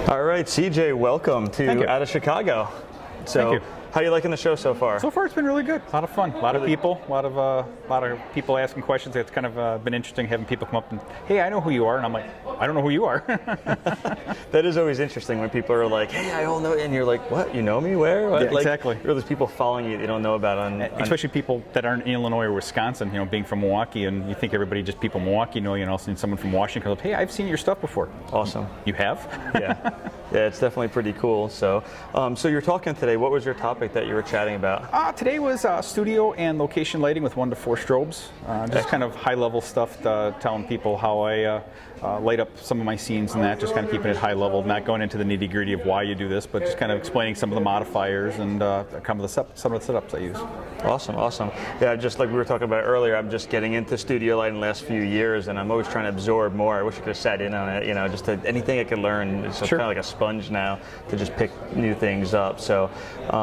All right, CJ, welcome to out of Chicago. So, Thank you. How are you liking the show so far? So far, it's been really good. A lot of fun. A lot of people. A lot of people asking questions. It's kind of been interesting having people come up and, hey, I know who you are, and I'm like, I don't know who you are. That is always interesting when people are like, hey, I all know, and you're like, what? You know me? Where? What? Yeah, like, exactly. There's people following you that you don't know about Especially people that aren't in Illinois or Wisconsin. You know, being from Milwaukee, and you think everybody just people in Milwaukee know you, and all of a sudden someone from Washington comes up, hey, I've seen your stuff before. Awesome. You have? Yeah. Yeah, it's definitely pretty cool. So, so you're talking today. What was your topic that you were chatting about? Today was studio and location lighting with 1 to 4 strobes. Just kind of high-level stuff, telling people how I light up some of my scenes and that. Just kind of keeping it high level, not going into the nitty-gritty of why you do this, but just kind of explaining some of the modifiers and some of the setups I use. Awesome, awesome. Yeah, just like we were talking about earlier, I'm just getting into studio lighting the last few years, and I'm always trying to absorb more. I wish I could have sat in on it, you know, just anything I could learn. It's Sure. kind of like a sponge now to just pick new things up. So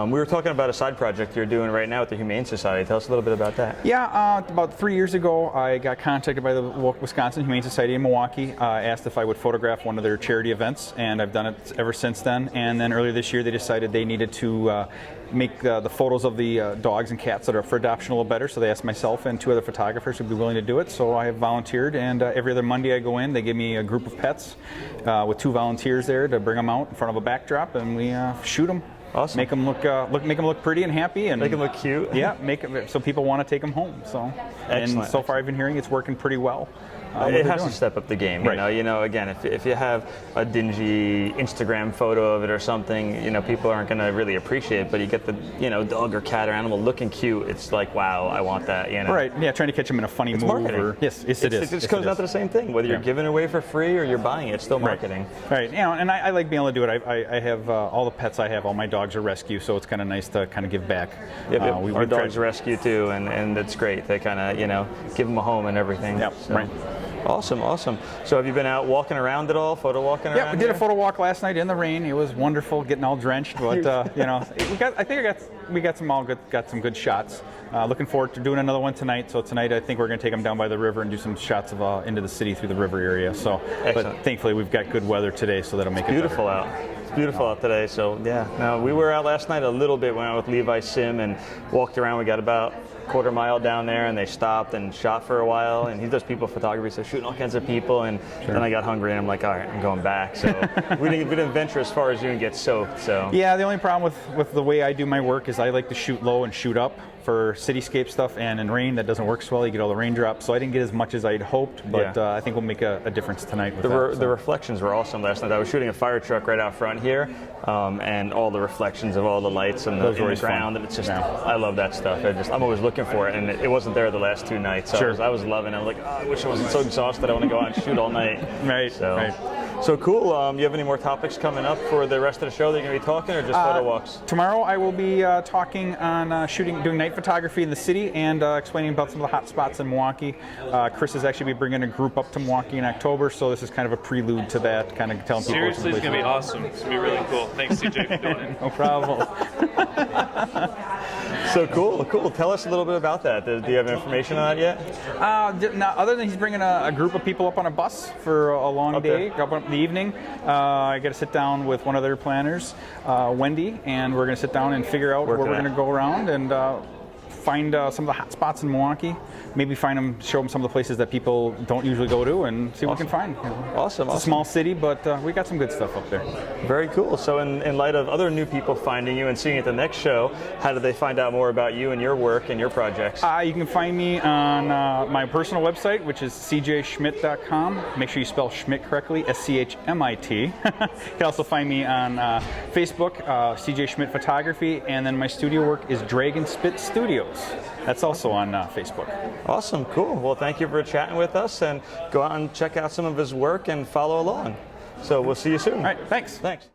we were talking about a side project you're doing right now with the Humane Society. Tell us a little bit about that. Yeah, about 3 years ago, I got contacted by the Wisconsin Humane Society in Milwaukee, asked if I would photograph one of their charity events, and I've done it ever since then. And then earlier this year, they decided they needed to make the photos of the dogs and cats that are up for adoption a little better, so they asked myself and 2 other photographers who'd be willing to do it. So I have volunteered, and every other Monday I go in, they give me a group of pets with 2 volunteers there to bring them out in front of a backdrop, and we shoot them. Awesome. Make them look pretty and happy, and Make them look cute. Yeah, make them so people want to take them home. So, Excellent. And so far I've been hearing it's working pretty well. It has to step up the game, Right. You know. Again, if you have a dingy Instagram photo of it or something, you know, people aren't going to really appreciate it. But you get the, dog or cat or animal looking cute. It's like, wow, I want that. You know. Right. Yeah, trying to catch them in a funny move. Marketing. Yes, it is. It just comes down to the same thing. Whether you're giving it away for free or you're buying it, it's still marketing. Right. And I like being able to do it. I have all the pets I have. All my dogs are rescue, so it's kind of nice to kind of give back. Yeah, our dogs rescue too, and it's great. They kind of, give them a home and everything. Yep. So. Right. Awesome, awesome. So have you been out walking around at all, photo walking around? Yeah, we did a photo walk last night in the rain. It was wonderful, getting all drenched, but we got some good shots. Looking forward to doing another one tonight. So tonight I think we're going to take them down by the river and do some shots of into the city through the river area. So, excellent. But thankfully we've got good weather today, so that'll make it beautiful better. out. It's beautiful out today. So yeah. Now we were out last night a little bit. Went out with Levi Sim and walked around. We got about a quarter mile down there, and they stopped and shot for a while. And he does people photography, so shooting all kinds of people. And then I got hungry, and I'm like, all right, I'm going back. So we didn't venture as far as you and get soaked. So yeah, the only problem with the way I do my work is I like to shoot low and shoot up for cityscape stuff, and in rain that doesn't work so well. You get all the raindrops, so I didn't get as much as I'd hoped, but I think we'll make a difference tonight with the reflections were awesome last night. I was shooting a fire truck right out front here, and all the reflections of all the lights and the ground, and it's just, I love that stuff. I'm always looking for it, and it wasn't there the last 2 nights. So I was loving it. I was like, I wish I wasn't so exhausted. I want to go out and shoot all night. Right. So cool. You have any more topics coming up for the rest of the show that you're going to be talking, or just photo walks? Tomorrow I will be talking on doing night photography in the city, and explaining about some of the hot spots in Milwaukee. Chris is actually be bringing a group up to Milwaukee in October, so this is kind of a prelude to that, kind of telling people. Seriously, it's going to be awesome. It's going to be really cool. Thanks, CJ, for doing it. No problem. So cool. Tell us a little bit about that. Do you have information on that yet? No, other than he's bringing a group of people up on a bus for a long day, up in the evening. I got to sit down with one of their planners, Wendy, and we're going to sit down and figure out where we're going to go around and find some of the hot spots in Milwaukee. Maybe show them some of the places that people don't usually go to, and see what we can find. Awesome. It's a small city, but we got some good stuff up there. Very cool. So in light of other new people finding you and seeing you at the next show, how do they find out more about you and your work and your projects? You can find me on my personal website, which is cjschmit.com. Make sure you spell Schmit correctly, S-C-H-M-I-T. You can also find me on Facebook, CJ Schmit Photography, and then my studio work is Dragon Spit Studios. That's also on Facebook. Awesome, cool. Well, thank you for chatting with us, and go out and check out some of his work and follow along. So we'll see you soon. All right, thanks. Thanks.